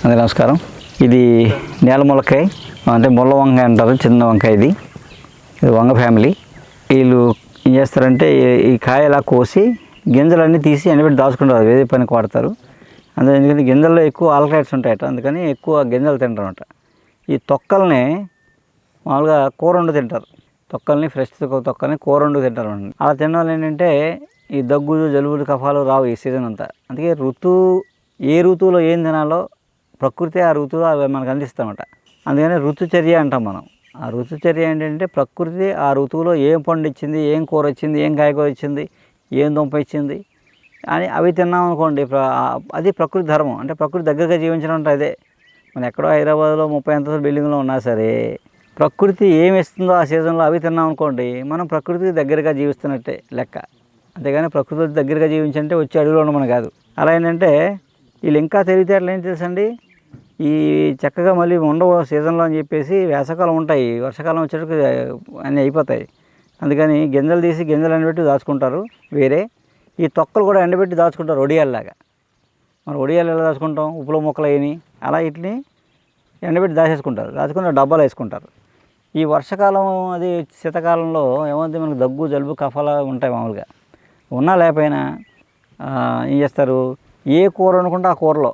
అందరికీ నమస్కారం. ఇది నేల ములక్కాయ అంటే ముళ్ళ వంకాయ అంటారు, చిన్న వంకాయ. ఇది వంగ ఫ్యామిలీ. వీళ్ళు ఏం చేస్తారంటే ఈ కాయ ఇలా కోసి గింజలన్నీ తీసి ఎండబెట్టి దాచుకుంటారు, వేరే పనికి వాడతారు. అందులో ఎందుకంటే గింజల్లో ఎక్కువ ఆల్కలైడ్స్ ఉంటాయట, అందుకని ఎక్కువ గింజలు తింటారన్నమాట. ఈ తొక్కల్ని మామూలుగా కూర వండు తింటారు. తొక్కల్ని ఫ్రెష్ తొక్కల్ని కూర వండు తింటారు. అలా తినడం వల్ల ఏంటంటే ఈ దగ్గులు, జలుబులు, కఫాలు రావు ఈ సీజన్ అంతా. అందుకే ఏ ఋతువులో ఏం తినాలో ప్రకృతి ఆ ఋతువులో అవి మనకు అందిస్తామట. అందుకని ఋతుచర్య అంటాం మనం. ఆ ఋతుచర్య ఏంటంటే ప్రకృతి ఆ ఋతువులో ఏం పండు ఇచ్చింది, ఏం కూర ఇచ్చింది, ఏం కాయకూర ఇచ్చింది, ఏం దుంప ఇచ్చింది అని అవి తిన్నాం అనుకోండి, అది ప్రకృతి ధర్మం. అంటే ప్రకృతి దగ్గరగా జీవించడం అంటే అదే. మనం ఎక్కడో హైదరాబాద్లో 30 అంతస్తుల బిల్డింగ్లో ఉన్నా సరే ప్రకృతి ఏమి ఇస్తుందో ఆ సీజన్లో అవి తిన్నాం అనుకోండి, మనం ప్రకృతికి దగ్గరగా జీవిస్తున్నట్టే లెక్క. అంతేగాని ప్రకృతి దగ్గరగా జీవించంటే వచ్చి అడవిలో ఉండమని కాదు. అలా ఏంటంటే వీళ్ళు ఇంకా తెలివితేటలు ఏం తెలుసండి, ఈ చక్కగా మళ్ళీ ఉండవు సీజన్లో అని చెప్పేసి వేసవకాలం ఉంటాయి, వర్షాకాలం వచ్చేటప్పుడు అన్నీ అయిపోతాయి. అందుకని గింజలు తీసి గింజలు ఎండబెట్టి దాచుకుంటారు వేరే. ఈ తొక్కలు కూడా ఎండబెట్టి దాచుకుంటారు ఒడియాల్లాగా. మనం ఒడియాలు ఎలా దాచుకుంటాం, ఉప్పులో ముక్కలు వేయని అలా వీటిని ఎండబెట్టి దాచుకుని డబ్బాలు వేసుకుంటారు. ఈ వర్షాకాలం అది శీతాకాలంలో ఏమవుతుంది, మనకు దగ్గు, జలుబు, కఫాలు ఉంటాయి మామూలుగా. ఉన్నా లేకపోయినా ఏం చేస్తారు, ఏ కూర అనుకుంటే ఆ కూరలో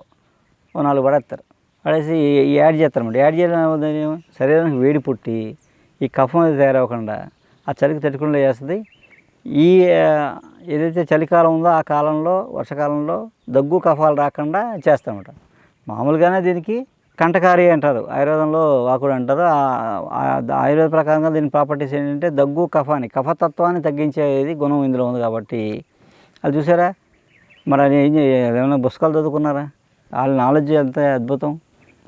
4 పడేస్తారు. పడేసి యాడ్ చేస్తారన్నమాట. యాడ్ చేయడం శరీరానికి వేడి పుట్టి ఈ కఫం అది తయారవ్వకుండా ఆ చలికి తట్టుకుండా చేస్తుంది. ఈ ఏదైతే చలికాలం ఉందో ఆ కాలంలో, వర్షాకాలంలో దగ్గు, కఫాలు రాకుండా చేస్తారన్నమాట. మామూలుగానే దీనికి కంటకారి అంటారు, ఆయుర్వేదంలో వాకుడు అంటారు. ఆయుర్వేద ప్రకారంగా దీని ప్రాపర్టీస్ ఏంటంటే దగ్గు, కఫతత్వాన్ని తగ్గించేది గుణం ఇందులో ఉంది కాబట్టి. అది చూసారా, మరి అది ఏమైనా పుస్తకాలు చదువుకున్నారా? వాళ్ళ నాలెడ్జ్ ఎంత అద్భుతం.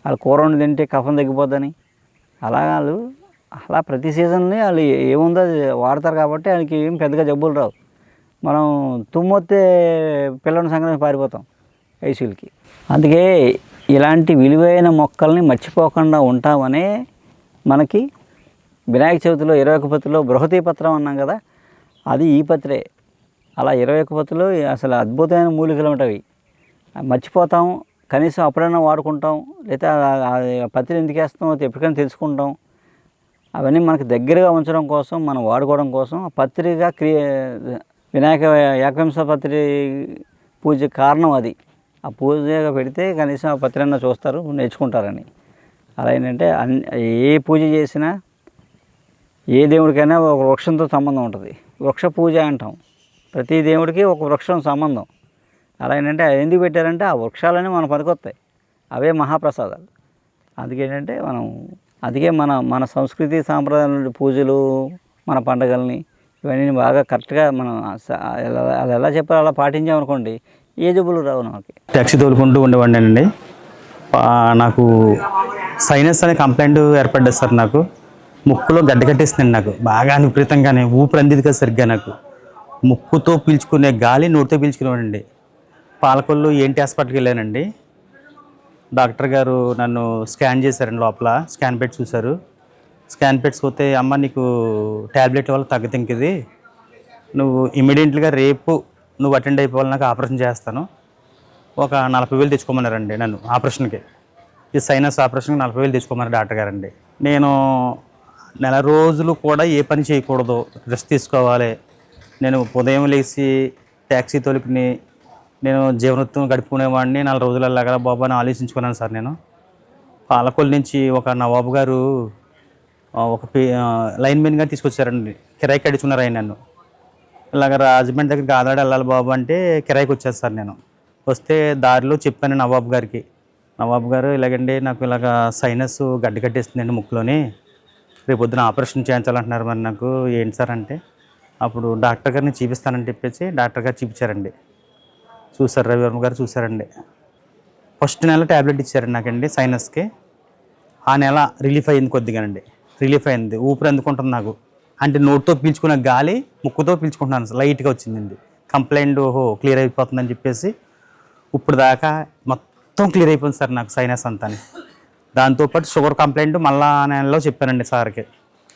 వాళ్ళు కూర వండి తింటే కఫం తగ్గిపోద్దని వాళ్ళు అలా ప్రతి సీజన్ని వాళ్ళు ఏముందో అది వాడతారు కాబట్టి వాళ్ళకి ఏం పెద్దగా జబ్బులు రావు. మనం తుమ్మొత్తే పిల్లని సంగతి పారిపోతాం ఐసీయూలకి. అందుకే ఇలాంటి విలువైన మొక్కల్ని మర్చిపోకుండా ఉంటామనే మనకి వినాయక చవితిలో 21 పత్రిలో బృహతీ పత్రం అన్నాం కదా, అది ఈ పత్రే. అలా 21 పత్రిలో అసలు అద్భుతమైన మూలికలు ఉంటాయి. మర్చిపోతాం, కనీసం అప్పుడైనా వాడుకుంటాం, లేదా పత్రి ఎందుకు వేస్తాం ఎప్పటికైనా తెలుసుకుంటాం. అవన్నీ మనకు దగ్గరగా ఉంచడం కోసం, మనం వాడుకోవడం కోసం ఆ పత్రిగా వినాయక ఏకవింశ పత్రి పూజ కారణం అది. ఆ పూజగా పెడితే కనీసం ఆ పత్రికన్నా చూస్తారు, నేర్చుకుంటారని. అలా ఏంటంటే ఏ పూజ చేసినా ఏ దేవుడికైనా ఒక వృక్షంతో సంబంధం ఉంటుంది. వృక్ష పూజ అంటాం. ప్రతి దేవుడికి ఒక వృక్షం సంబంధం. అలా ఏంటంటే ఎందుకు పెట్టారంటే ఆ వృక్షాలన్నీ మన పనికొస్తాయి, అవే మహాప్రసాదాలు. అందుకేంటంటే అందుకే మన సంస్కృతి సాంప్రదాయాల పూజలు, మన పండుగల్ని ఇవన్నీ బాగా కరెక్ట్గా మనం అది ఎలా చెప్పాలో అలా పాటించామనుకోండి, ఏ జబ్బులు రావు మనకి. ట్యాక్సీ తోలుకుంటూ ఉండేవాడినండి. నాకు సైనస్ అనే కంప్లైంట్ ఏర్పడ్డది సార్. నాకు ముక్కులో గడ్డ కట్టేస్తుందండి. నాకు బాగా విపరీతంగానే ఊపిరి అందిది కదా సరిగ్గా. నాకు ముక్కుతో పీల్చుకునే గాలి నోటితో పీల్చుకునేవాడండి. పాలకొల్లు ఏంటి హాస్పిటల్కి వెళ్ళానండి. డాక్టర్ గారు నన్ను స్కాన్ చేశారండి. లోపల స్కాన్ పెట్టి చూశారు. స్కాన్ పెట్టి చూస్తే, అమ్మ నీకు ట్యాబ్లెట్ వల్ల తగ్గతింకిది, నువ్వు ఇమీడియట్గా రేపు నువ్వు అటెండ్ అయిపోవాలి, నాకు ఆపరేషన్ చేస్తాను, ఒక 40,000 తెచ్చుకోమన్నారండి నన్ను ఆపరేషన్కి. ఈ సైనస్ ఆపరేషన్కి 40,000 తెచ్చుకోమన్నారు డాక్టర్ గారండి. నేను నెల రోజులు కూడా ఏ పని చేయకూడదు, రెస్ట్ తీసుకోవాలి. నేను ఉదయం లేచి ట్యాక్సీ తోలుకుని నేను జీవనోత్తం గడుపుకునేవాడిని. 4 రోజులు అలాగా బాబు అని ఆలోచించుకున్నాను సార్. నేను పాలకొల్లు నుంచి ఒక నవాబు గారు ఒక లైన్మెన్గా తీసుకొచ్చారండి. కిరాయికి అడుచుకున్నారు ఆయన నన్ను. ఇలాగ రాజమండ్రి దగ్గరికి ఆదాడ వెళ్ళాలి బాబు అంటే కిరాయికి వచ్చాను సార్. నేను వస్తే దారిలో చెప్పాను నవాబు గారికి, నవాబు గారు ఇలాగండి నాకు ఇలాగ సైనస్ గడ్డ కట్టేస్తుందండి ముక్కులోని, రేపు పొద్దున ఆపరేషన్ చేయించాలంటున్నారు, మరి నాకు ఏంటి సార్ అంటే, అప్పుడు డాక్టర్ గారిని చూపిస్తానని చెప్పేసి డాక్టర్ గారు చూపించారండి. చూసారు, రవివర్మ గారు చూసారండి. ఫస్ట్ నెల ట్యాబ్లెట్ ఇచ్చారండి నాకండి సైనస్కి. ఆ నెల రిలీఫ్ అయింది కొద్దిగానండి, రిలీఫ్ అయింది. ఊపిరి అందుకుంటుంది నాకు. అంటే నోటితో పీల్చుకున్న గాలి ముక్కుతో పీల్చుకుంటున్నాను, లైట్గా వచ్చిందండి. కంప్లైంట్ క్లియర్ అయిపోతుందని చెప్పేసి ఇప్పుడు దాకా మొత్తం క్లియర్ అయిపోయింది సార్ నాకు సైనస్ అంతా. దాంతోపాటు షుగర్ కంప్లైంట్ మళ్ళా నెలలో చెప్పానండి సార్కి.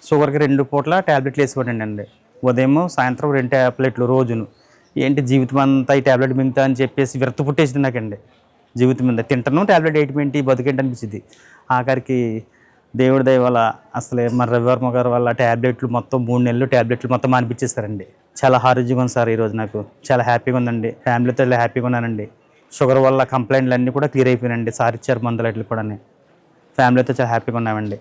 షుగర్కి 2 పూట్ల ట్యాబ్లెట్లు వేసిపోయానండి అండి. ఉదయం సాయంత్రం 2 ట్యాబ్లెట్లు రోజును. ఏంటి జీవితం అంతా ఈ ట్యాబ్లెట్ మింగుతా అని చెప్పేసి విరక్తి పుట్టేసింది నాకండి. జీవితం మీద తింటాను ట్యాబ్లెట్ 8 బతికేంటి అనిపించింది. ఆఖరికి దేవుడి దయ వల్ల అసలే మన రవివర్మ గారు వల్ల ట్యాబ్లెట్లు మొత్తం 3 నెలలు ట్యాబ్లెట్లు మొత్తం మానిపించేస్తారండి. చాలా ఆరోగ్యంగా ఉంది సార్ ఈరోజు. నాకు చాలా హ్యాపీగా ఉందండి. ఫ్యామిలీతో ఇలా హ్యాపీగా ఉన్నానండి. షుగర్ వల్ల కంప్లైంట్లు అన్నీ కూడా క్లియర్ అయిపోయినాయండి. సార్ ఇచ్చారు మందులు అట్లు కూడా. ఫ్యామిలీతో చాలా హ్యాపీగా ఉన్నామండి.